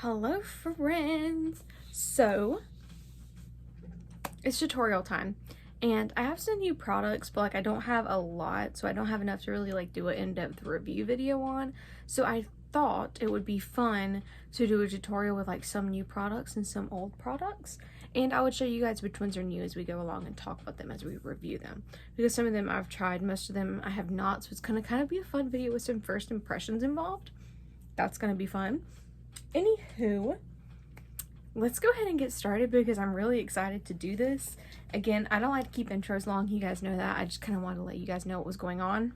Hello friends! So, it's tutorial time and I have some new products, but like I don't have a lot, so I don't have enough to really like do an in-depth review video on. So I thought it would be fun to do a tutorial with like some new products and some old products, and I would show you guys which ones are new as we go along and talk about them as we review them, because some of them I've tried, most of them I have not, so it's gonna kind of be a fun video with some first impressions involved. That's gonna be fun. Anywho, let's go ahead and get started because I'm really excited to do this. Again, I don't like to keep intros long, you guys know that. I just kind of wanted to let you guys know what was going on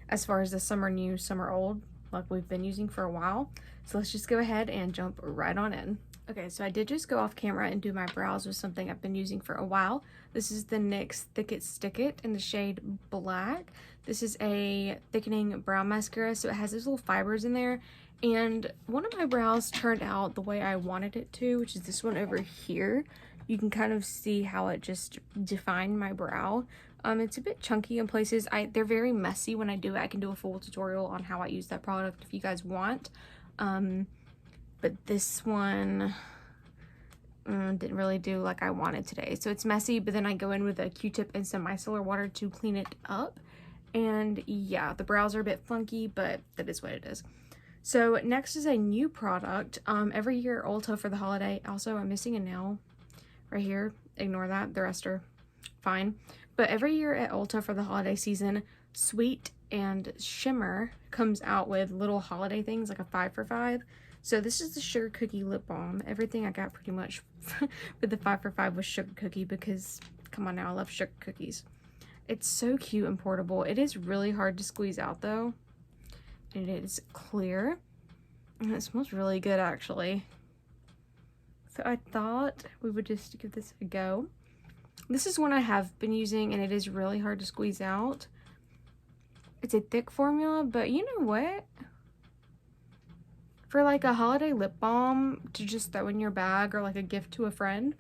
as far as the summer new, summer old, like we've been using for a while. So let's just go ahead and jump right on in. Okay, so I did just go off camera and do my brows with something I've been using for a while. This is the NYX Thick It Stick It in the shade Black. This is a thickening brow mascara, so it has those little fibers in there. And one of my brows turned out the way I wanted it to, which is this one over here. You can kind of see how it just defined my brow. It's a bit chunky in places. They're very messy when I do it. I can do a full tutorial on how I use that product if you guys want. But this one didn't really do like I wanted today. So it's messy, but then I go in with a Q-tip and some micellar water to clean it up. And yeah, the brows are a bit funky, but that is what it is. So next is a new product. Every year Ulta for the holiday. Also, I'm missing a nail right here. Ignore that. The rest are fine. But every year at Ulta for the holiday season, Sweet and Shimmer comes out with little holiday things, like a 5 for 5. So this is the Sugar Cookie Lip Balm. Everything I got pretty much with the 5 for 5 was Sugar Cookie because, come on now, I love sugar cookies. It's so cute and portable. It is really hard to squeeze out though. It is clear and it smells really good actually. So I thought we would just give this a go. This is one I have been using and it is really hard to squeeze out. It's a thick formula, but you know what? For like a holiday lip balm to just throw in your bag or like a gift to a friend,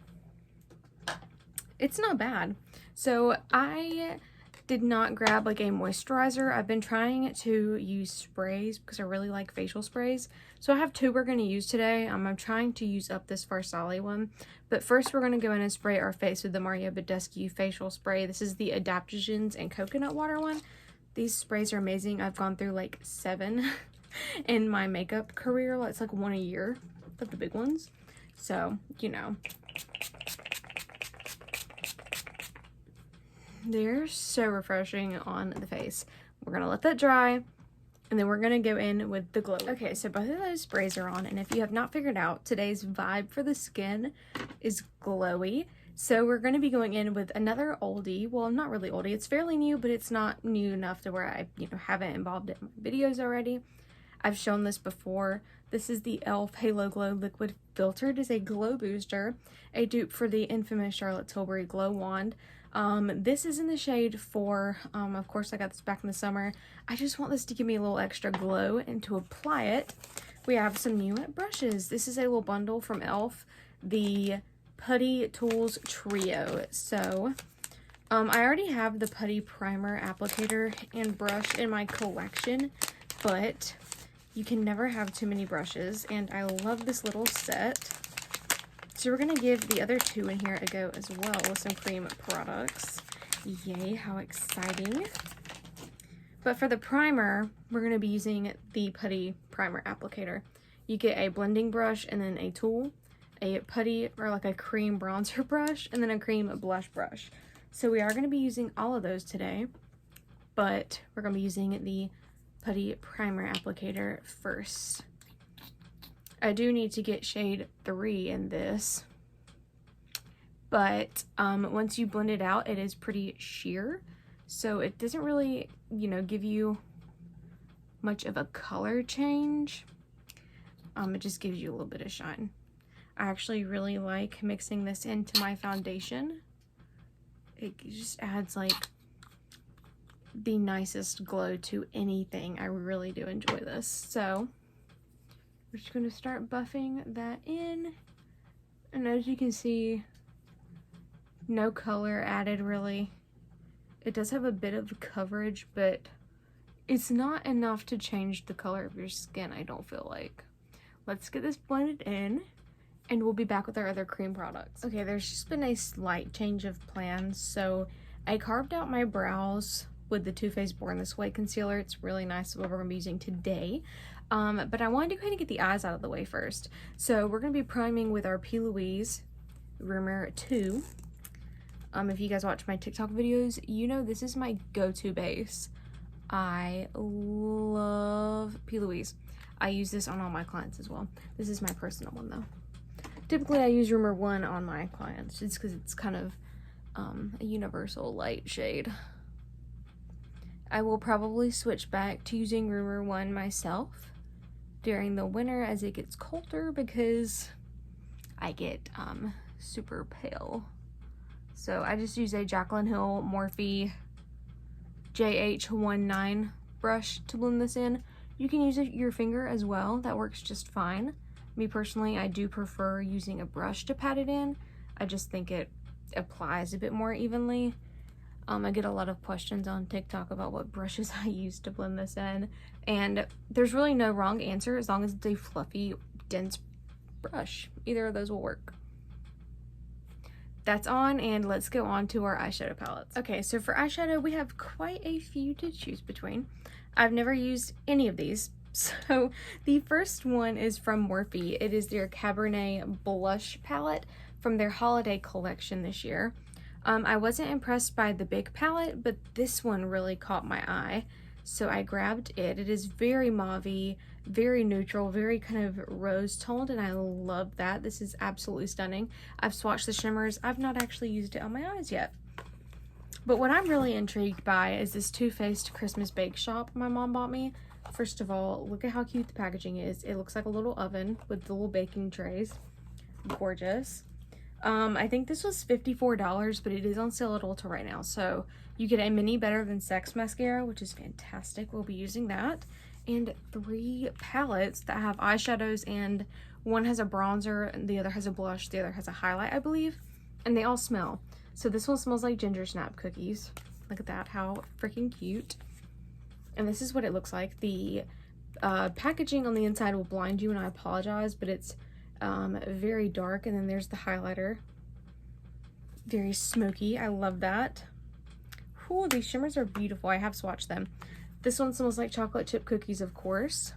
it's not bad. So I did not grab like a moisturizer. I've been trying to use sprays because I really like facial sprays. So I have two we're going to use today. I'm trying to use up this Farsali one. But first we're going to go in and spray our face with the Mario Badescu facial spray. This is the adaptogens and coconut water one. These sprays are amazing. I've gone through like 7 in my makeup career. It's like 1 a year, but the big ones. So, you know. They're so refreshing on the face. We're gonna let that dry and then we're gonna go in with the glow. Okay, so both of those sprays are on, and if you have not figured out, today's vibe for the skin is glowy. So we're gonna be going in with another oldie. Well, not really oldie, it's fairly new, but it's not new enough to where I haven't involved it in my videos already. I've shown this before. This is the e.l.f. Halo Glow Liquid Filter. It is a glow booster, a dupe for the infamous Charlotte Tilbury Glow Wand. This is in the shade 4. Of course I got this back in the summer. I just want this to give me a little extra glow, and to apply it, we have some new brushes. This is a little bundle from e.l.f., the Putty Tools Trio. So, I already have the Putty Primer Applicator and brush in my collection, but you can never have too many brushes, and I love this little set. So we're going to give the other two in here a go as well with some cream products. Yay, how exciting. But for the primer, we're going to be using the Putty Primer Applicator. You get a blending brush and then a tool, a putty or like a cream bronzer brush, and then a cream blush brush. So we are going to be using all of those today, but we're going to be using the Putty Primer Applicator first. I do need to get shade 3 in this, but once you blend it out, it is pretty sheer, so it doesn't really, give you much of a color change. It just gives you a little bit of shine. I actually really like mixing this into my foundation. It just adds like the nicest glow to anything. I really do enjoy this. So we're just going to start buffing that in, and as you can see, no color added really. It does have a bit of coverage, but it's not enough to change the color of your skin, I don't feel like. let's get this blended in, and we'll be back with our other cream products. Okay, there's just been a slight change of plans. So I carved out my brows with the Too Faced Born This Way concealer. It's really nice, what we're gonna be using today. But I wanted to kind of get the eyes out of the way first. So we're gonna be priming with our P. Louise Rumor 2. If you guys watch my TikTok videos, you know this is my go-to base. I love P. Louise. I use this on all my clients as well. This is my personal one though. Typically I use Rumor 1 on my clients just because it's kind of a universal light shade. I will probably switch back to using Rumor 1 myself during the winter as it gets colder because I get super pale. So I just use a Jaclyn Hill Morphe JH19 brush to blend this in. You can use your finger as well. That works just fine. Me personally, I do prefer using a brush to pat it in. I just think it applies a bit more evenly. I get a lot of questions on TikTok about what brushes I use to blend this in. And there's really no wrong answer as long as it's a fluffy, dense brush. Either of those will work. That's on, and let's go on to our eyeshadow palettes. Okay, so for eyeshadow, we have quite a few to choose between. I've never used any of these. So the first one is from Morphe. It is their Cabernet Blush palette from their holiday collection this year. I wasn't impressed by the big palette, but this one really caught my eye. So I grabbed it. It is very mauve-y, very neutral, very kind of rose toned, and I love that. This is absolutely stunning. I've swatched the shimmers. I've not actually used it on my eyes yet. But what I'm really intrigued by is this Too Faced Christmas Bake Shop my mom bought me. First of all, look at how cute the packaging is. It looks like a little oven with the little baking trays. Gorgeous. I think this was $54, but it is on sale at Ulta right now. So you get a mini Better Than Sex mascara, which is fantastic. We'll be using that. And 3 palettes that have eyeshadows, and one has a bronzer, and the other has a blush, the other has a highlight, I believe. And they all smell. So this one smells like ginger snap cookies. Look at that, how freaking cute. And this is what it looks like. The packaging on the inside will blind you, and I apologize, but it's very dark. And then there's the highlighter. Very smoky. I love that. Ooh, these shimmers are beautiful. I have swatched them. This one smells like chocolate chip cookies, of course.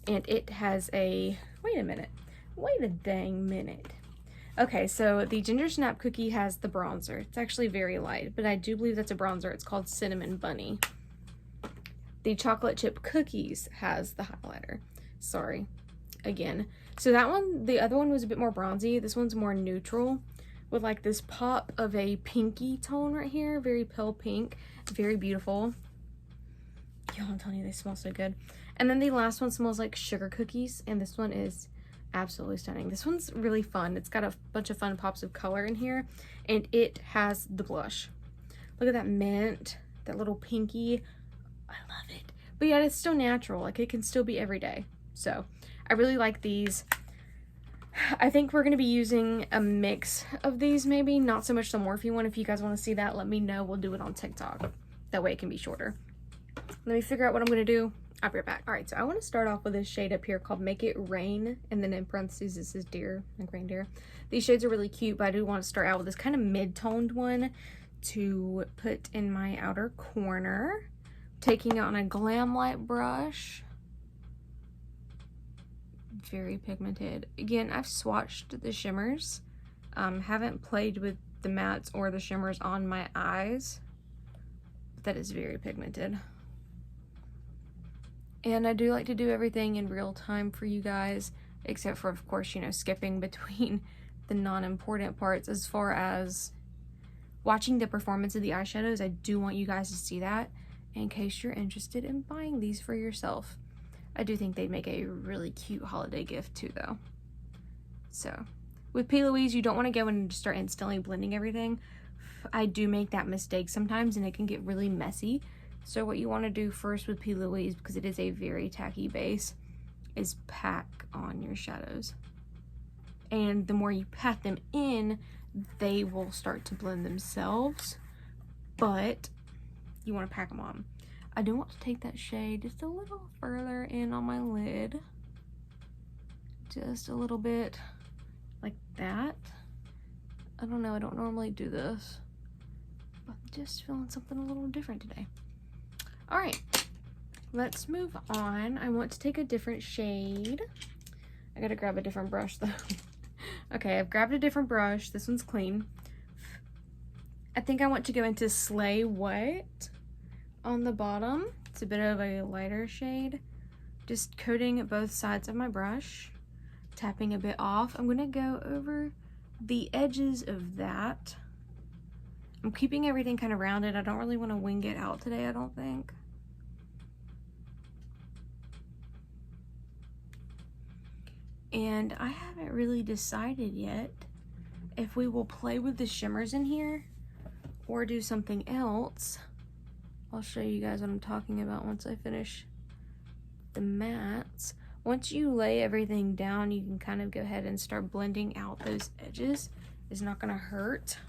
And it has a... Wait a minute. Wait a dang minute. Okay, so the ginger snap cookie has the bronzer. It's actually very light, but I do believe that's a bronzer. It's called Cinnamon Bunny. The chocolate chip cookies has the highlighter. Sorry. Again. So that one, the other one was a bit more bronzy. This one's more neutral with like this pop of a pinky tone right here. Very pale pink. Very beautiful. Y'all, I'm telling you, they smell so good. And then the last one smells like sugar cookies, and this one is absolutely stunning. This one's really fun. It's got a bunch of fun pops of color in here, and it has the blush. Look at that mint, that little pinky. I love it. But yet it's still natural. Like, it can still be every day. So I really like these. I think we're going to be using a mix of these, maybe. Not so much the Morphe one. If you guys want to see that, let me know. We'll do it on TikTok. That way it can be shorter. Let me figure out what I'm going to do. I'll be right back. Alright, so I want to start off with this shade up here called Make It Rain. And then in parentheses, this is Deer, like reindeer. These shades are really cute, but I do want to start out with this kind of mid-toned one to put in my outer corner. Taking it on a Glam Light brush. Very pigmented. Again, I've swatched the shimmers. Haven't played with the mattes or the shimmers on my eyes. But that is very pigmented. And I do like to do everything in real time for you guys, except for, of course, you know, skipping between the non-important parts. As far as watching the performance of the eyeshadows, I do want you guys to see that in case you're interested in buying these for yourself. I do think they'd make a really cute holiday gift too, though. So, with P. Louise, you don't want to go in and just start instantly blending everything. I do make that mistake sometimes, and it can get really messy. So what you want to do first with P. Louise, because it is a very tacky base, is pack on your shadows. And the more you pat them in, they will start to blend themselves. But you want to pack them on. I do want to take that shade just a little further in on my lid. just a little bit like that. I don't know, I don't normally do this, but I'm just feeling something a little different today. All right, let's move on. I want to take a different shade. I gotta grab a different brush though. Okay, I've grabbed a different brush. This one's clean. I think I want to go into Slay What on the bottom. It's a bit of a lighter shade. Just coating both sides of my brush, tapping a bit off. I'm gonna go over the edges of that. I'm keeping everything kind of rounded. I don't really want to wing it out today, I don't think. And I haven't really decided yet if we will play with the shimmers in here or do something else. I'll show you guys what I'm talking about once I finish the mats. Once you lay everything down, you can kind of go ahead and start blending out those edges. It's not gonna hurt.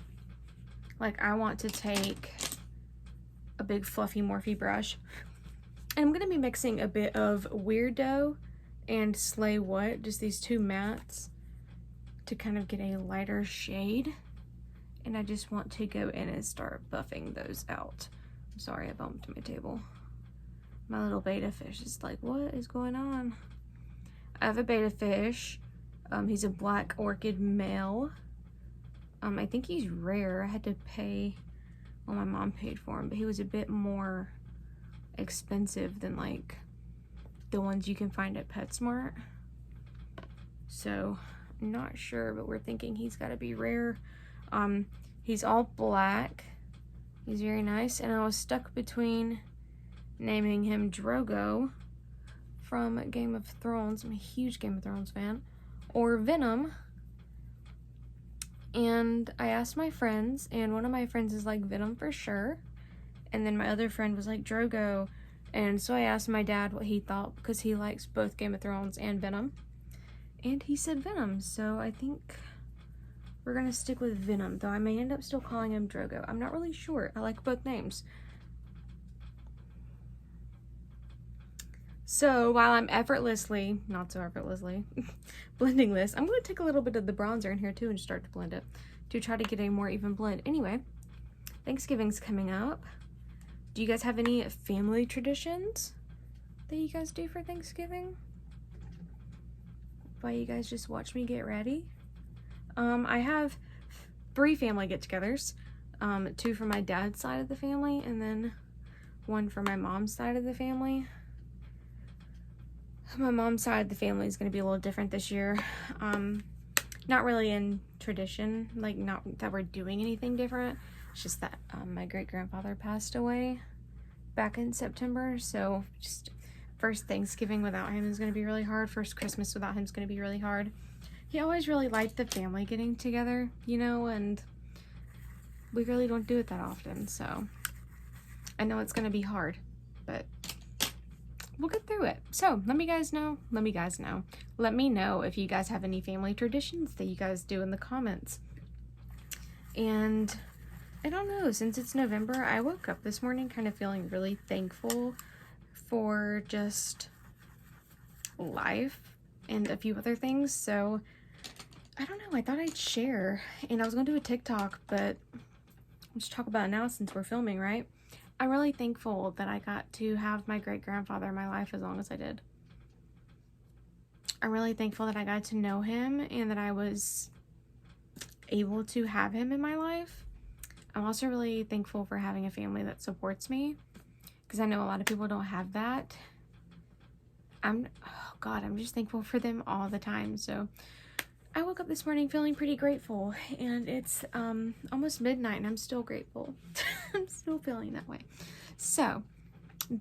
Like, I want to take a big fluffy Morphe brush, and I'm gonna be mixing a bit of Weirdo and Slay What, just these two mats, to kind of get a lighter shade. And I just want to go in and start buffing those out. I'm sorry, I bumped my table. My little beta fish is like, what is going on? I have a beta fish. He's a black orchid male. I think he's rare. I had to pay, well, my mom paid for him, but he was a bit more expensive than like the ones you can find at PetSmart. So, I'm not sure, but we're thinking he's got to be rare. He's all black. He's very nice, and I was stuck between naming him Drogo from Game of Thrones. I'm a huge Game of Thrones fan. Or Venom. And I asked my friends, and one of my friends is like Venom for sure. And then my other friend was like Drogo. And so I asked my dad what he thought, because he likes both Game of Thrones and Venom. And he said Venom, so I think we're gonna stick with Venom, though I may end up still calling him Drogo. I'm not really sure. I like both names. So while I'm effortlessly, not so effortlessly, blending this, I'm gonna take a little bit of the bronzer in here too and start to blend it to try to get a more even blend. Anyway, Thanksgiving's coming up. Do you guys have any family traditions that you guys do for Thanksgiving? While you guys just watch me get ready? I have 3 family get-togethers. 2 for my dad's side of the family, and then 1 for my mom's side of the family. My mom's side of the family is going to be a little different this year. Not really in tradition, like not that we're doing anything different. It's just that my great-grandfather passed away back in September, so just first Thanksgiving without him is going to be really hard. First Christmas without him is going to be really hard. He always really liked the family getting together, you know, and we really don't do it that often, so I know it's going to be hard, but we'll get through it. So let me know if you guys have any family traditions that you guys do in the comments. And I don't know, since it's November, I woke up this morning kind of feeling really thankful for just life and a few other things. So I don't know, I thought I'd share, and I was gonna do a TikTok, but let's talk about it now since we're filming, right? I'm really thankful that I got to have my great-grandfather in my life as long as I did. I'm really thankful that I got to know him and that I was able to have him in my life. I'm also really thankful for having a family that supports me, because I know a lot of people don't have that. I'm just thankful for them all the time. So I woke up this morning feeling pretty grateful, and it's almost midnight and I'm still grateful. I'm still feeling that way. So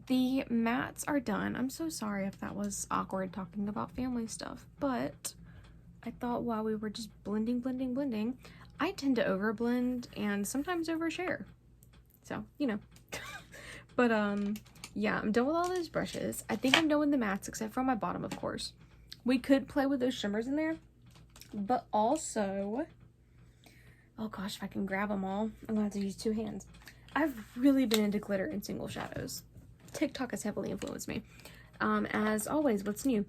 the mats are done. I'm so sorry if that was awkward talking about family stuff, but I thought while we were just blending, I tend to overblend and sometimes overshare. So, you know. But yeah, I'm done with all those brushes. I think I'm done with the mats except for on my bottom, of course. We could play with those shimmers in there, but also, oh gosh, if I can grab them all, I'm gonna have to use 2 hands. I've really been into glitter and single shadows. TikTok has heavily influenced me. As always, what's new?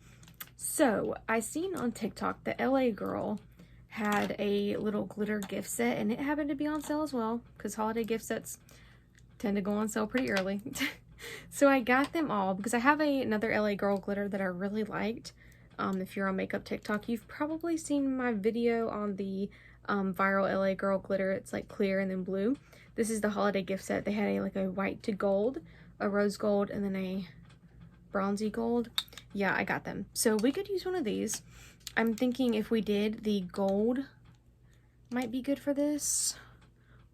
So, I seen on TikTok the LA girl had a little glitter gift set, and it happened to be on sale as well, because holiday gift sets tend to go on sale pretty early. So I got them all because I have another LA girl glitter that I really liked. If you're on makeup TikTok, you've probably seen my video on the viral LA girl glitter. It's like clear and then blue. This is the holiday gift set. They had like a white to gold, a rose gold, and then a bronzy gold. Yeah, I got them. So we could use one of these. I'm thinking if we did the gold might be good for this,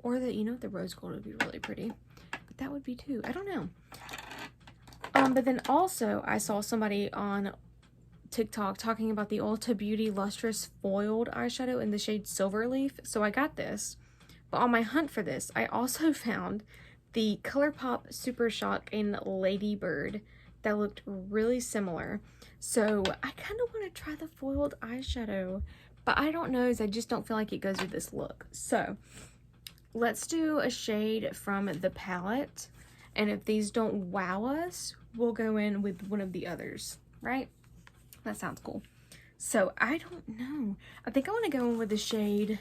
or the rose gold would be really pretty. But that would be too. I don't know. But then also I saw somebody on TikTok talking about the Ulta Beauty Lustrous Foiled eyeshadow in the shade Silverleaf. So I got this. But on my hunt for this, I also found the ColourPop Super Shock in Ladybird that looked really similar. So I kind of want to try the foiled eyeshadow, but I don't know, I just don't feel like it goes with this look. So let's do a shade from the palette, and if these don't wow us, we'll go in with one of the others, right? That sounds cool. So I don't know. I think I want to go in with the shade.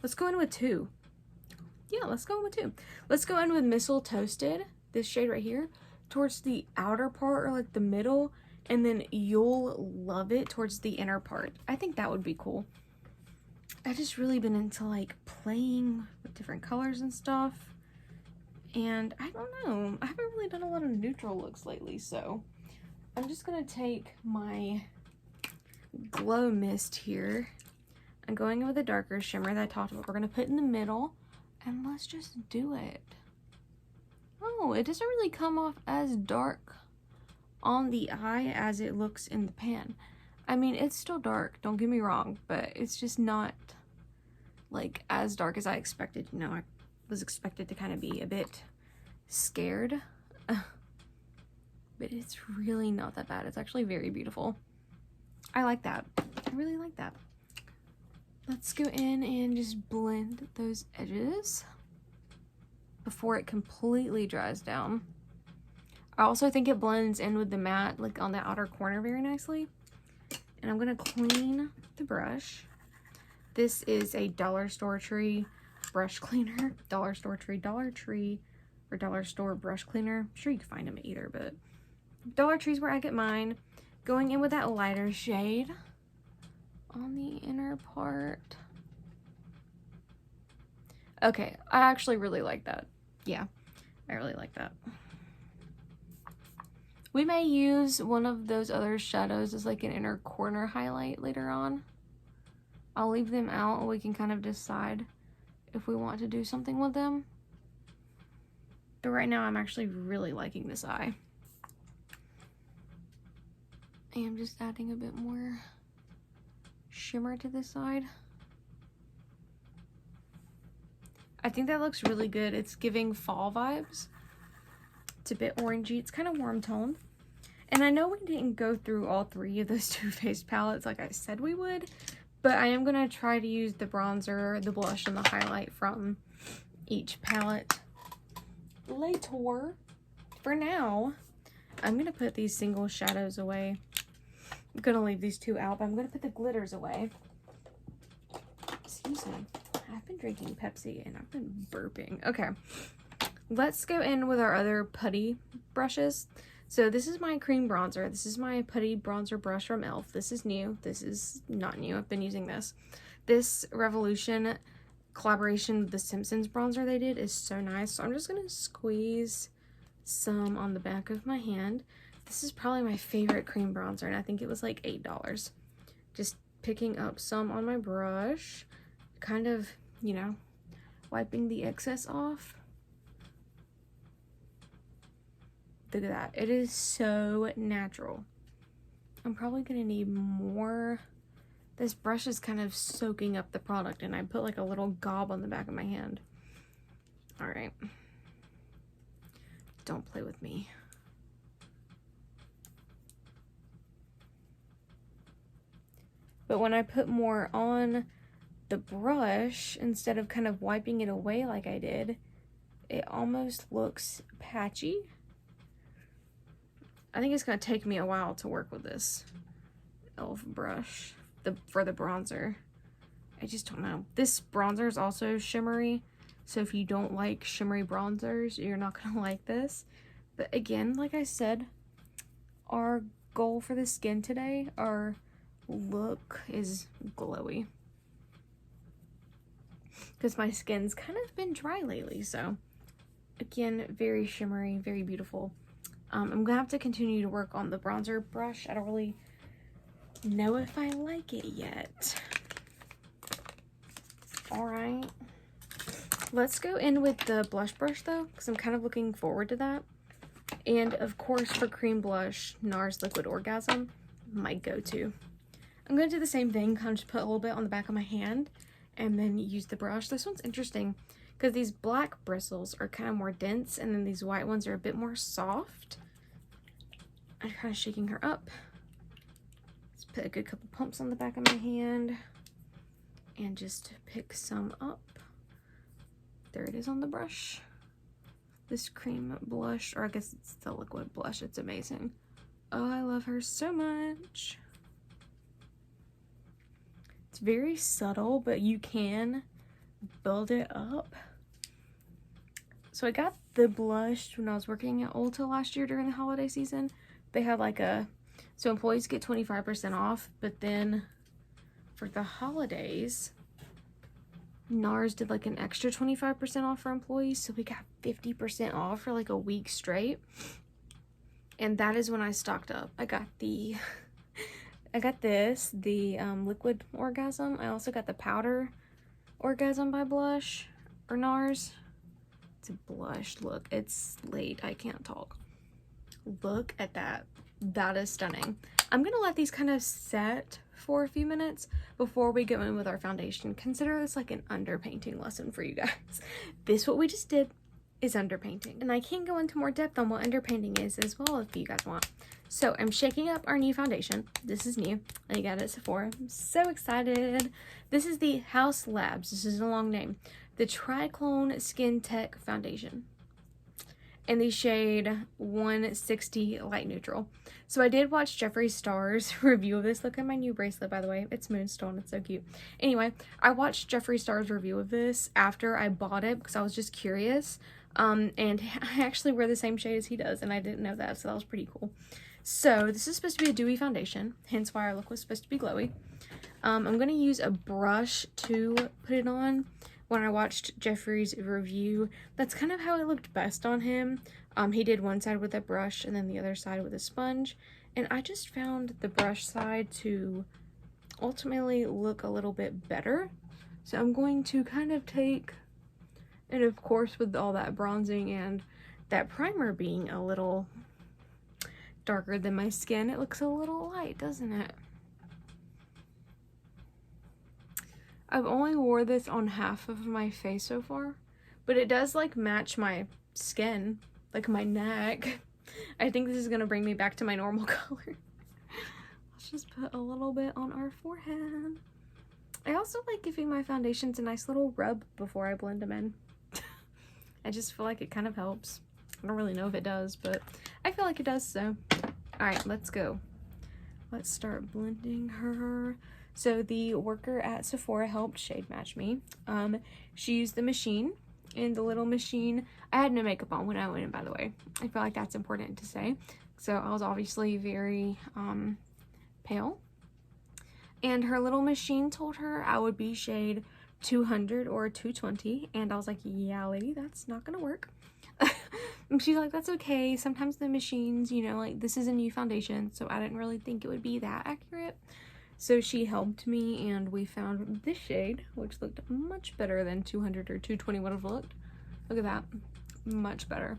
Let's go in with 2. Yeah, let's go in with 2. Let's go in with Missile Toasted, this shade right here, towards the outer part or like the middle, and then You'll Love It towards the inner part. I think that would be cool. I've just really been into like playing with different colors and stuff, and I don't know, I haven't really done a lot of neutral looks lately, so I'm just gonna take my Glow Mist here. I'm going in with a darker shimmer that I talked about. We're gonna put in the middle, and let's just do it. Oh, it doesn't really come off as dark on the eye as it looks in the pan. I mean, it's still dark, don't get me wrong, but it's just not like as dark as I expected. You know, I was expected to kind of be a bit scared, but it's really not that bad. It's actually very beautiful. I like that. I really like that. Let's go in and just blend those edges before it completely dries down. I also think it blends in with the matte, like on the outer corner, very nicely. And I'm gonna clean the brush. This is a Dollar Store Tree brush cleaner. Dollar Store Tree, Dollar Tree, or Dollar Store brush cleaner. I'm sure you can find them at either, but Dollar Tree's where I get mine. Going in with that lighter shade on the inner part. Okay, I actually really like that. Yeah, I really like that. We may use one of those other shadows as like an inner corner highlight later on. I'll leave them out and we can kind of decide if we want to do something with them. But right now I'm actually really liking this eye. I am just adding a bit more shimmer to this side. I think that looks really good. It's giving fall vibes. It's a bit orangey. It's kind of warm toned. And I know we didn't go through all 3 of those Too Faced palettes like I said we would, but I am going to try to use the bronzer, the blush, and the highlight from each palette later. For now, I'm going to put these single shadows away. I'm going to leave these 2 out, but I'm going to put the glitters away. Excuse me. I've been drinking Pepsi and I've been burping. Okay, let's go in with our other putty brushes. So this is my cream bronzer. This is my putty bronzer brush from e.l.f. This is new. This is not new. I've been using this. This Revolution collaboration with the Simpsons bronzer they did is so nice. So I'm just going to squeeze some on the back of my hand. This is probably my favorite cream bronzer, and I think it was like $8. Just picking up some on my brush, kind of, you know, wiping the excess off. Look at that. It is so natural. I'm probably going to need more. This brush is kind of soaking up the product, and I put like a little gob on the back of my hand. All right. Don't play with me. But when I put more on the brush, instead of kind of wiping it away like I did, it almost looks patchy. I think it's going to take me a while to work with this e.l.f. brush for the bronzer. I just don't know. This bronzer is also shimmery, so if you don't like shimmery bronzers, you're not going to like this. But again, like I said, our goal for the skin today, our look is glowy. Because my skin's kind of been dry lately, so again, very shimmery, very beautiful. I'm going to have to continue to work on the bronzer brush. I don't really know if I like it yet. Alright. Let's go in with the blush brush though, because I'm kind of looking forward to that. And of course for cream blush, NARS Liquid Orgasm, my go-to. I'm going to do the same thing, kind of just put a little bit on the back of my hand and then use the brush. This one's interesting because these black bristles are kind of more dense and then these white ones are a bit more soft. I'm kind of shaking her up. Let's put a good couple pumps on the back of my hand and just pick some up. There it is on the brush. This cream blush, or I guess it's the liquid blush, it's amazing. Oh, I love her so much. It's very subtle, but you can build it up. So I got the blush when I was working at Ulta last year during the holiday season. They had like so employees get 25% off, but then for the holidays, NARS did like an extra 25% off for employees, so we got 50% off for like a week straight. And that is when I stocked up. I got the Liquid Orgasm. I also got the Powder Orgasm by Blush or NARS. It's a blush. Look, it's late. I can't talk. Look at that. That is stunning. I'm gonna let these kind of set for a few minutes before we go in with our foundation. Consider this like an underpainting lesson for you guys. This, what we just did, is underpainting. And I can go into more depth on what underpainting is as well if you guys want. So I'm shaking up our new foundation. This is new. I got it at Sephora. I'm so excited. This is the House Labs. This is a long name. The Triclone Skin Tech Foundation. In the shade 160 Light Neutral. So I did watch Jeffree Star's review of this. Look at my new bracelet, by the way. It's Moonstone. It's so cute. Anyway, I watched Jeffree Star's review of this after I bought it because I was just curious. And I actually wear the same shade as he does, and I didn't know that, so that was pretty cool. So this is supposed to be a dewy foundation, hence why our look was supposed to be glowy. I'm going to use a brush to put it on. When I watched Jeffree's review, that's kind of how it looked best on him. He did one side with a brush and then the other side with a sponge. And I just found the brush side to ultimately look a little bit better. So I'm going to kind of take, and of course with all that bronzing and that primer being a little darker than my skin, it looks a little light, doesn't it? I've only wore this on half of my face so far, but it does like match my skin, like my neck. I think this is gonna bring me back to my normal color. Let's just put a little bit on our forehead. I also like giving my foundations a nice little rub before I blend them in. I just feel like it kind of helps. I don't really know if it does, but I feel like it does, so. All right, let's go. Let's start blending her. So the worker at Sephora helped shade match me. She used the machine, and the little machine, I had no makeup on when I went in, by the way. I feel like that's important to say. So I was obviously very pale. And her little machine told her I would be shade 200 or 220. And I was like, yeah, lady, that's not gonna work. And she's like, that's okay. Sometimes the machines, you know, like this is a new foundation, so I didn't really think it would be that accurate. So she helped me and we found this shade, which looked much better than 200 or 220 would have looked. Look at that. Much better.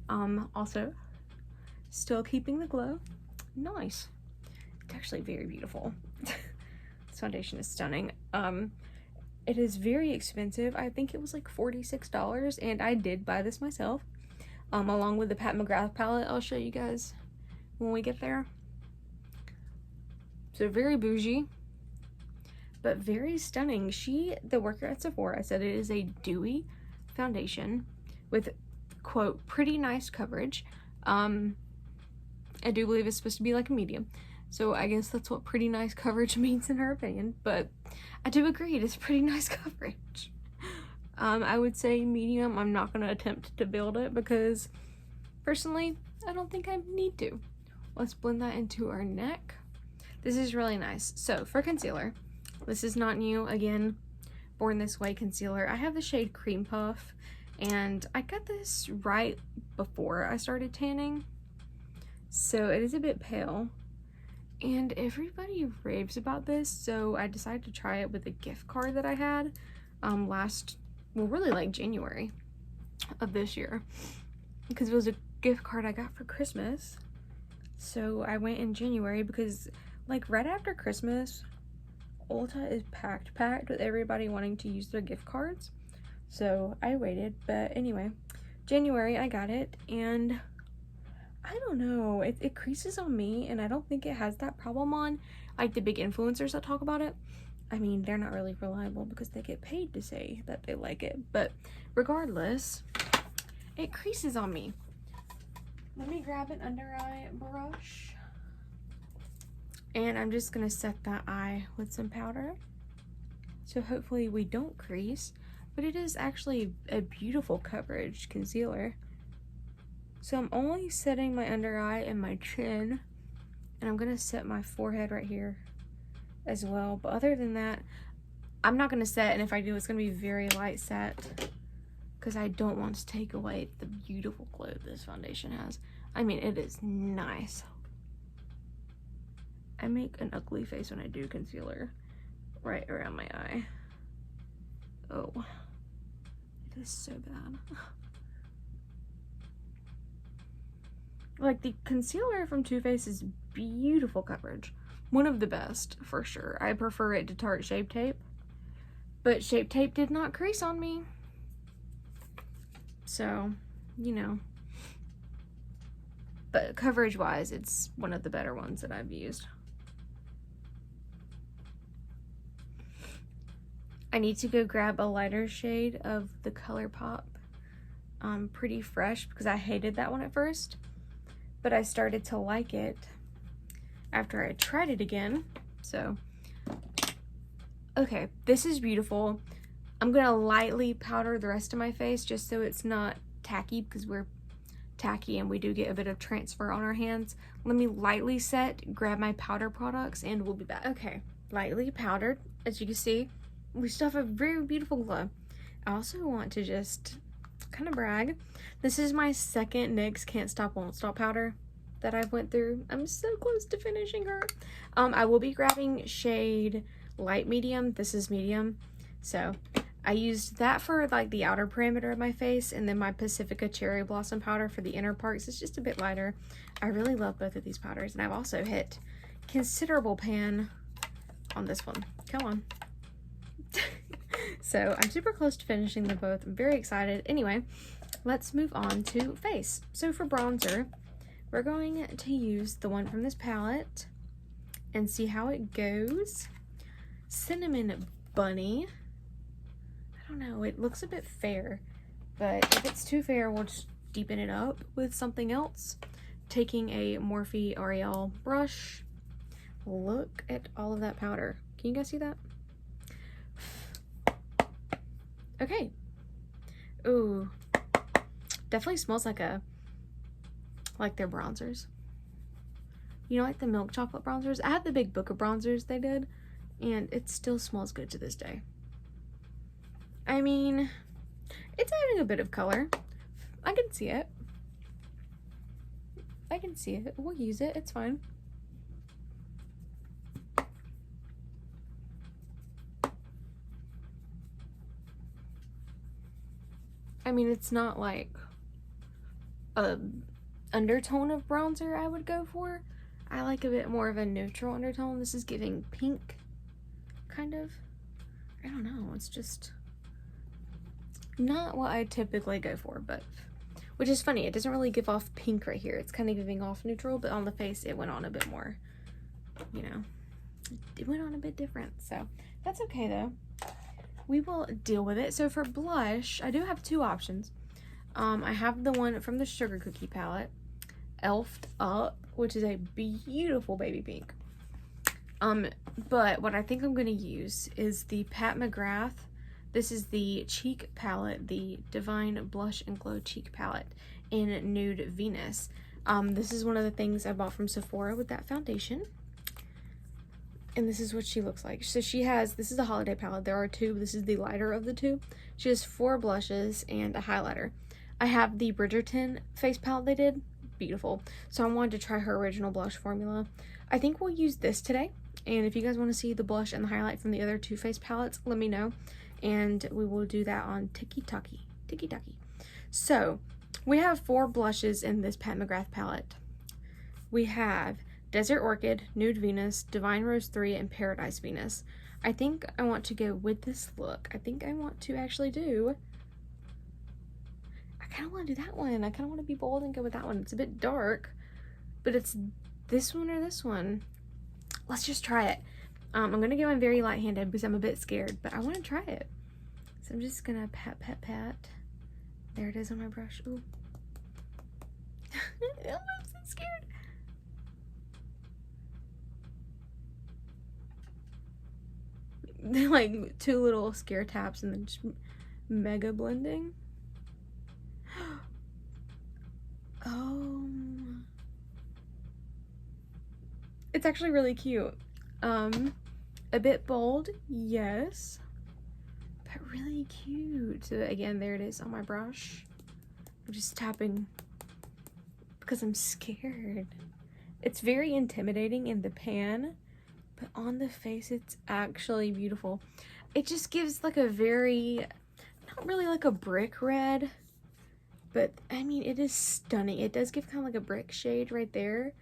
Also, still keeping the glow. Nice. It's actually very beautiful. This foundation is stunning. It is very expensive. I think it was like $46, and I did buy this myself. Along with the Pat McGrath palette I'll show you guys when we get there. So very bougie, but very stunning. The worker at Sephora, said it is a dewy foundation with, quote, pretty nice coverage. I do believe it's supposed to be like a medium. So I guess that's what pretty nice coverage means in her opinion. But I do agree, it is pretty nice coverage. I would say medium. I'm not going to attempt to build it because personally, I don't think I need to. Let's blend that into our neck. This is really nice. So for concealer, this is not new. Again, Born This Way concealer. I have the shade Cream Puff, and I got this right before I started tanning. So it is a bit pale, and everybody raves about this, so I decided to try it with a gift card that I had really like January of this year, because it was a gift card I got for Christmas. So I went in January because like right after Christmas, Ulta is packed with everybody wanting to use their gift cards. So I waited, but anyway, January I got it, and I don't know, it creases on me, and I don't think it has that problem on like the big influencers that talk about it. I mean, they're not really reliable because they get paid to say that they like it, but regardless, it creases on me. Let me grab an under eye brush, and I'm just gonna set that eye with some powder, so hopefully we don't crease. But it is actually a beautiful coverage concealer. So I'm only setting my under eye and my chin, and I'm gonna set my forehead right here as well. But other than that, I'm not gonna set, and if I do, it's gonna be very light set because I don't want to take away the beautiful glow this foundation has. I mean, it is nice. I make an ugly face when I do concealer right around my eye. Oh, it is so bad. Like, the concealer from Too Faced is beautiful coverage. One of the best, for sure. I prefer it to Tarte Shape Tape, but Shape Tape did not crease on me. So, you know. But coverage-wise, it's one of the better ones that I've used. I need to go grab a lighter shade of the ColourPop Pretty Fresh, because I hated that one at first, but I started to like it after I tried it again. So, okay, this is beautiful. I'm gonna lightly powder the rest of my face just so it's not tacky, because we're tacky and we do get a bit of transfer on our hands. Let me lightly set, grab my powder products, and we'll be back. Okay, lightly powdered. As you can see, we still have a very beautiful glow. I also want to just kind of brag. This is my second NYX Can't Stop Won't Stop powder that I've went through. I'm so close to finishing her. I will be grabbing shade Light Medium. This is medium. So I used that for like the outer perimeter of my face, and then my Pacifica Cherry Blossom powder for the inner parts. It's just a bit lighter. I really love both of these powders, and I've also hit considerable pan on this one. Come on. So I'm super close to finishing them both. I'm very excited. Anyway, let's move on to face. So for bronzer, we're going to use the one from this palette and see how it goes. Cinnamon Bunny. I don't know, it looks a bit fair, but if it's too fair, we'll just deepen it up with something else. Taking a Morphe Ariel brush. Look at all of that powder. Can you guys see that? Okay. Ooh. Definitely smells like their bronzers. You know, like the milk chocolate bronzers? I had the big book of bronzers they did, and it still smells good to this day. I mean, it's adding a bit of color. I can see it. I can see it. We'll use it. It's fine. I mean, it's not like a undertone of bronzer I would go for. I like a bit more of a neutral undertone. This is giving pink, kind of. I don't know. It's just not what I typically go for, but which is funny. It doesn't really give off pink right here. It's kind of giving off neutral, but on the face it went on a bit more, you know, it went on a bit different. So that's okay though. We will deal with it. So for blush, I do have two options. I have the one from the Sugar Cookie palette. Elfed Up, which is a beautiful baby pink. But what I think I'm going to use is the Pat McGrath. This is the cheek palette, the Divine Blush and Glow cheek palette in Nude Venus. This is one of the things I bought from Sephora with that foundation. And this is what she looks like. So she has, this is a holiday palette. There are two. This is the lighter of the two. She has 4 blushes and a highlighter. I have the Bridgerton face palette they did. Beautiful. So I wanted to try her original blush formula. I think we'll use this today. And if you guys want to see the blush and the highlight from the other 2 face palettes, let me know. And we will do that on Tiki-Taki. Tiki-Taki. So we have 4 blushes in this Pat McGrath palette. We have Desert Orchid, Nude Venus, Divine Rose 3, and Paradise Venus. I think I want to go with this look. I think I want to actually do... I kind of want to do that one. I kind of want to be bold and go with that one. It's a bit dark, but it's this one or this one. Let's just try it. I'm going to go in very light-handed because I'm a bit scared, but I want to try it. So I'm just going to pat, pat, pat. There it is on my brush. Ooh. I'm so scared. They're like 2 little scare taps and then just mega blending. Oh, it's actually really cute. A bit bold, yes, but really cute. So again, there it is on my brush. I'm just tapping because I'm scared. It's very intimidating in the pan, but on the face it's actually beautiful. It just gives like a very, not really like a brick red, but I mean it is stunning. It does give kind of like a brick shade right there,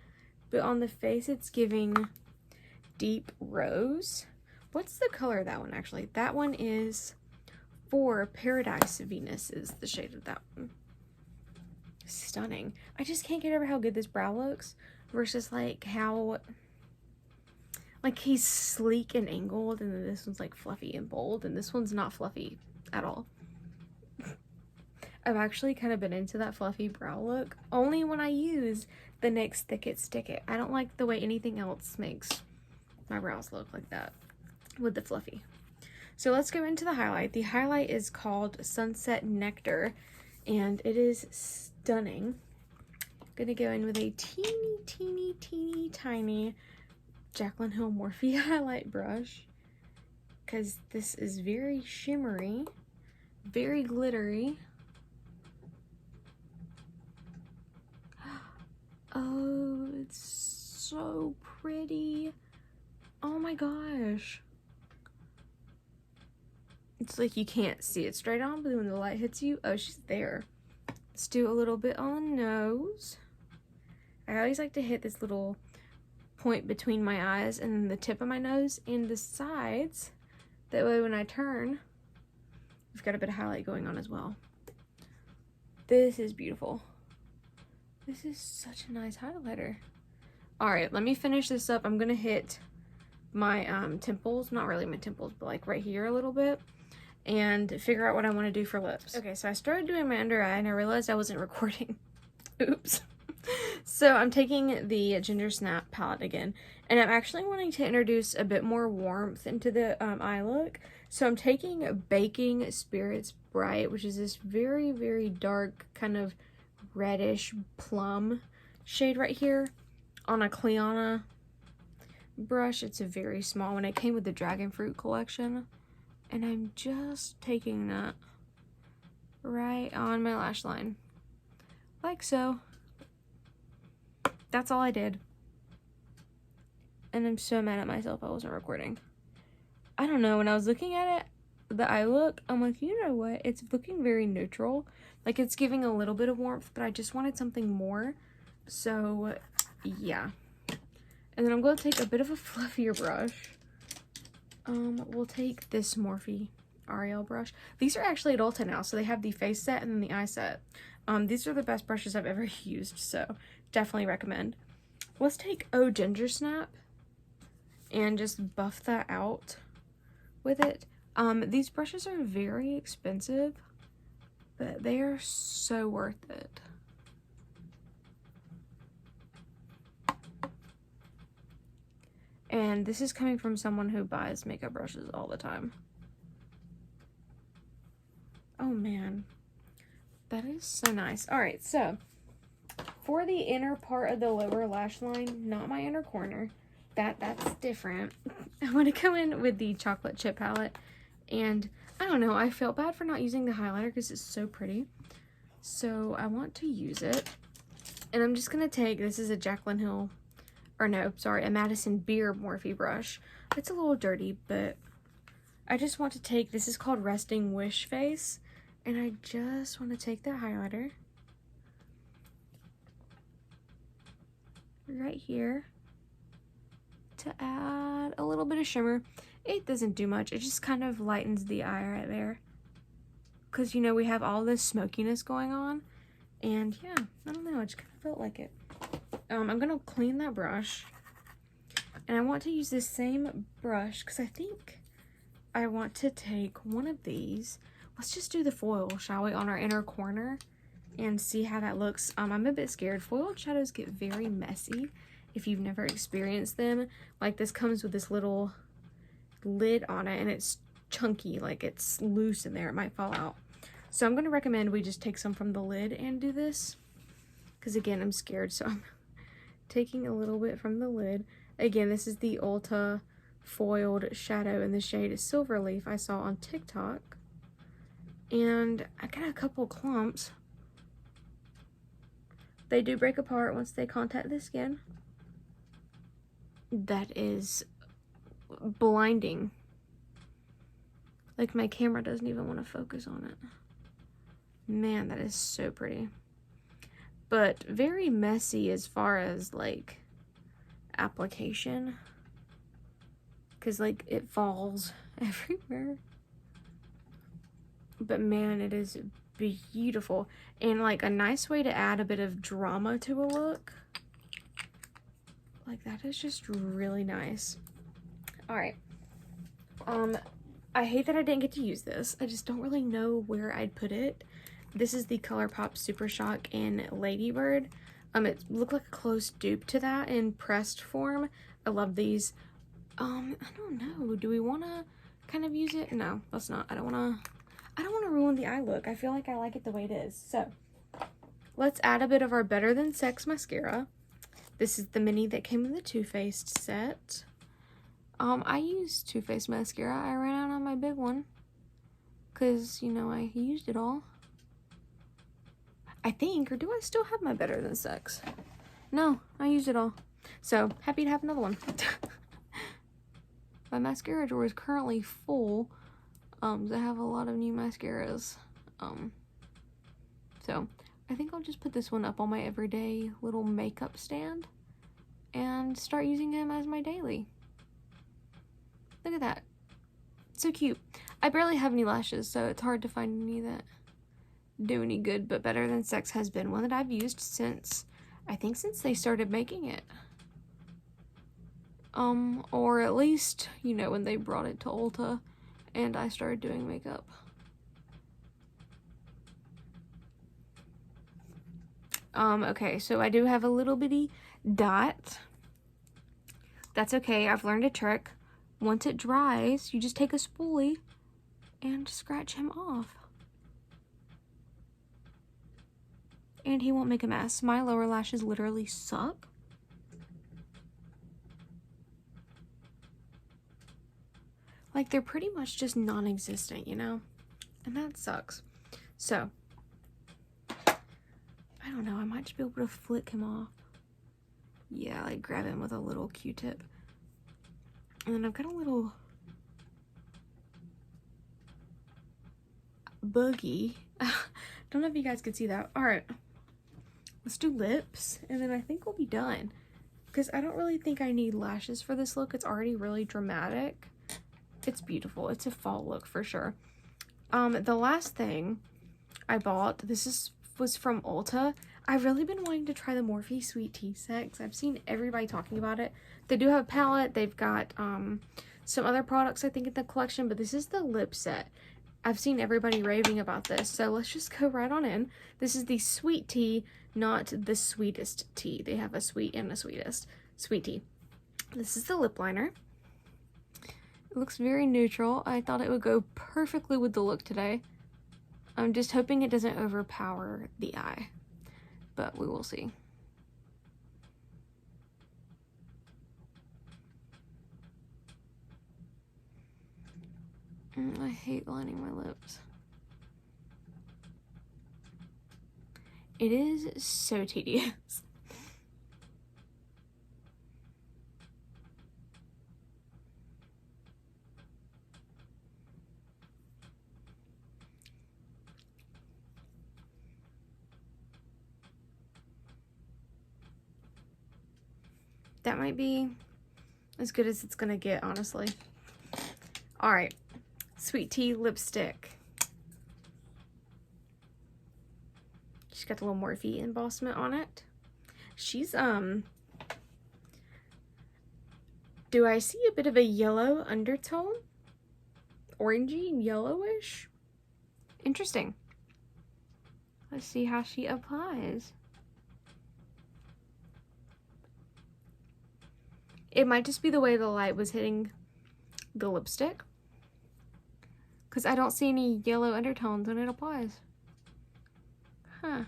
but on the face it's giving deep rose. What's the color of that one actually? That one is for Paradise Venus is the shade of that one. Stunning. I just can't get over how good this brow looks versus like how like he's sleek and angled, and then this one's like fluffy and bold, and this one's not fluffy at all. I've actually kind of been into that fluffy brow look only when I use the NYX Thick It Stick It. I don't like the way anything else makes my brows look like that with the fluffy. So let's go into the highlight. The highlight is called Sunset Nectar, and it is stunning. I'm gonna go in with a teeny tiny Jaclyn Hill Morphe highlight brush because this is very shimmery, very glittery. Oh, it's so pretty. Oh my gosh. It's like you can't see it straight on, but when the light hits you, oh, she's there. Let's do a little bit on the nose. I always like to hit this little point between my eyes and then the tip of my nose and the sides. That way when I turn, we've got a bit of highlight going on as well. This is beautiful. This is such a nice highlighter. Alright, let me finish this up. I'm going to hit my temples. Not really my temples, but like right here a little bit. And figure out what I want to do for lips. Okay, so I started doing my under eye and I realized I wasn't recording. Oops. So I'm taking the Ginger Snap palette again. And I'm actually wanting to introduce a bit more warmth into the eye look. So I'm taking Baking Spirits Bright, which is this very dark kind of reddish plum shade right here on a Cliana brush. It's a very small one. It came with the Dragon Fruit collection. And I'm just taking that right on my lash line. Like so. That's all I did. And I'm so mad at myself I wasn't recording. I don't know, when I was looking at it, the eye look, I'm like, you know what? It's looking very neutral. Like, it's giving a little bit of warmth, but I just wanted something more. So, yeah. And then I'm going to take a bit of a fluffier brush. We'll take this Morphe Ariel brush. These are actually at Ulta now, so they have the face set and then the eye set. These are the best brushes I've ever used, so definitely recommend. Let's take Ginger Snap and just buff that out with it. These brushes are very expensive, but they are so worth it. And this is coming from someone who buys makeup brushes all the time. Oh man, that is so nice. All right, so for the inner part of the lower lash line, not my inner corner, that's different. I want to go in with the chocolate chip palette, and I don't know, I felt bad for not using the highlighter because it's so pretty. So I want to use it, and I'm just gonna take, this is a Jaclyn Hill, or no, sorry, a Madison Beer Morphe brush. It's a little dirty, but I just want to take, this is called Resting Wish Face, and I just want to take the highlighter right here to add a little bit of shimmer. It doesn't do much, it just kind of lightens the eye right there, because you know we have all this smokiness going on, and yeah, I don't know, I just kind of felt like it. I'm gonna clean that brush, and I want to use this same brush because I think I want to take one of these. Let's just do the foil, shall we, on our inner corner and see how that looks. I'm a bit scared. Foiled shadows get very messy if you've never experienced them. Like, this comes with this little lid on it, and it's chunky, like it's loose in there, it might fall out. So I'm going to recommend we just take some from the lid and do this, because again, I'm scared, so I'm taking a little bit from the lid. Again, this is the Ulta foiled shadow in the shade Silverleaf I saw on TikTok, and I got a couple clumps. They do break apart once they contact the skin. That is blinding. Like, my camera doesn't even want to focus on it. Man, that is so pretty. But very messy as far as, like, application. Because, like, it falls everywhere. But man, it is beautiful. And, like, a nice way to add a bit of drama to a look. Like, that is just really nice. Alright. I hate that I didn't get to use this. I just don't really know where I'd put it. This is the ColourPop Super Shock in Ladybird. It looked like a close dupe to that in pressed form. I love these. I don't know. Do we want to kind of use it? No, let's not. I don't want to ruin the eye look. I feel like I like it the way it is. So, let's add a bit of our Better Than Sex mascara. This is the mini that came in the Too Faced set. I used Too Faced mascara. I ran out on my big one, because, you know, I used it all. I think, or do I still have my Better Than Sex? No, I used it all. So, happy to have another one. My mascara drawer is currently full. I have a lot of new mascaras. So, I think I'll just put this one up on my everyday little makeup stand and start using him as my daily. Look at that. So cute. I barely have any lashes, so it's hard to find any that do any good, but Better Than Sex has been one that I've used since, I think since they started making it. Or at least, you know, when they brought it to Ulta and I started doing makeup. Okay, so I do have a little bitty dot. That's okay, I've learned a trick. Once it dries, you just take a spoolie and scratch him off. And he won't make a mess. My lower lashes literally suck. Like, they're pretty much just non-existent, you know? And that sucks. So, I don't know, I might just be able to flick him off. Yeah, like grab him with a little Q-tip. And then I've got a little boogie. Don't know if you guys could see that. Alright, let's do lips, and then I think we'll be done. Because I don't really think I need lashes for this look. It's already really dramatic. It's beautiful. It's a fall look for sure. The last thing I bought, was from Ulta. I've really been wanting to try the Morphe Sweet Tea set. I've seen everybody talking about it. They do have a palette. They've got some other products I think in the collection, but this is the lip set. I've seen everybody raving about this, so let's just go right on in. This is the Sweet Tea, not the Sweetest Tea. They have a sweet and a sweetest. Sweet Tea. This is the lip liner. It looks very neutral. I thought it would go perfectly with the look today. I'm just hoping it doesn't overpower the eye, but we will see. I hate lining my lips. It is so tedious. That might be as good as it's gonna get, honestly. All right, Sweet Tea lipstick. She's got the little Morphe embossment on it. She's, do I see a bit of a yellow undertone? Orangey, yellowish? Interesting. Let's see how she applies. It might just be the way the light was hitting the lipstick, because I don't see any yellow undertones when it applies. Huh.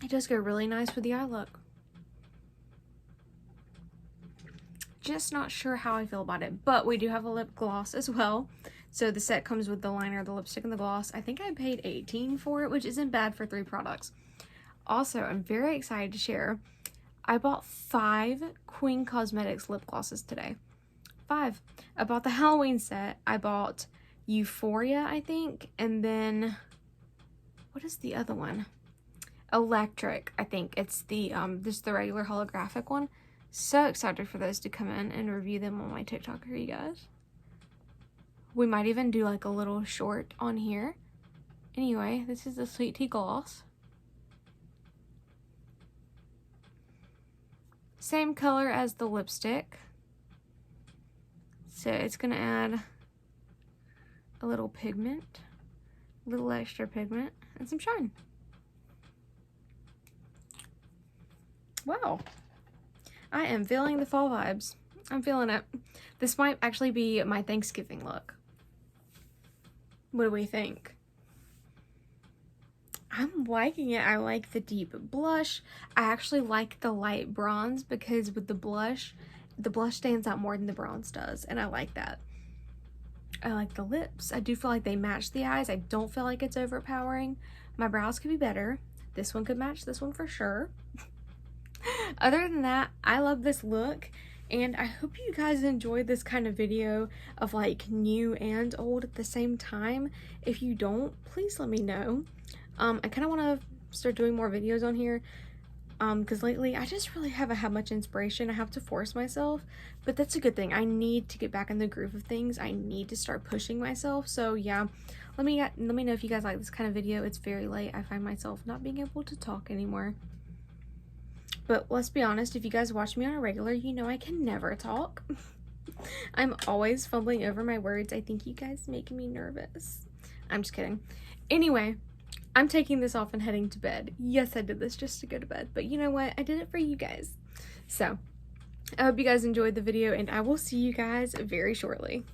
It does go really nice with the eye look. Just not sure how I feel about it, but we do have a lip gloss as well. So the set comes with the liner, the lipstick, and the gloss. I think I paid $18 for it, which isn't bad for 3 products. Also, I'm very excited to share, I bought 5 Queen Cosmetics lip glosses today. 5. I bought the Halloween set. I bought Euphoria, I think, and then, what is the other one? Electric, I think. It's the, just the regular holographic one. So excited for those to come in and review them on my TikTok for you guys. We might even do like a little short on here. Anyway, this is the Sweet Tea gloss. Same color as the lipstick. So it's gonna add a little pigment, a little extra pigment, and some shine. Wow. I am feeling the fall vibes. I'm feeling it. This might actually be my Thanksgiving look. What do we think? I'm liking it. I like the deep blush. I actually like the light bronze because with the blush stands out more than the bronze does, and I like that. I like the lips. I do feel like they match the eyes. I don't feel like it's overpowering. My brows could be better. This one could match this one for sure. Other than that, I love this look, and I hope you guys enjoyed this kind of video of like new and old at the same time. If you don't, please let me know. I kind of want to start doing more videos on here, because lately I just really haven't had much inspiration. I have to force myself, but that's a good thing. I need to get back in the groove of things. I need to start pushing myself. So yeah, let me know if you guys like this kind of video. It's very late. I find myself not being able to talk anymore. But let's be honest, if you guys watch me on a regular, you know I can never talk. I'm always fumbling over my words. I think you guys make me nervous. I'm just kidding. Anyway, I'm taking this off and heading to bed. Yes, I did this just to go to bed, but you know what? I did it for you guys. So, I hope you guys enjoyed the video, and I will see you guys very shortly.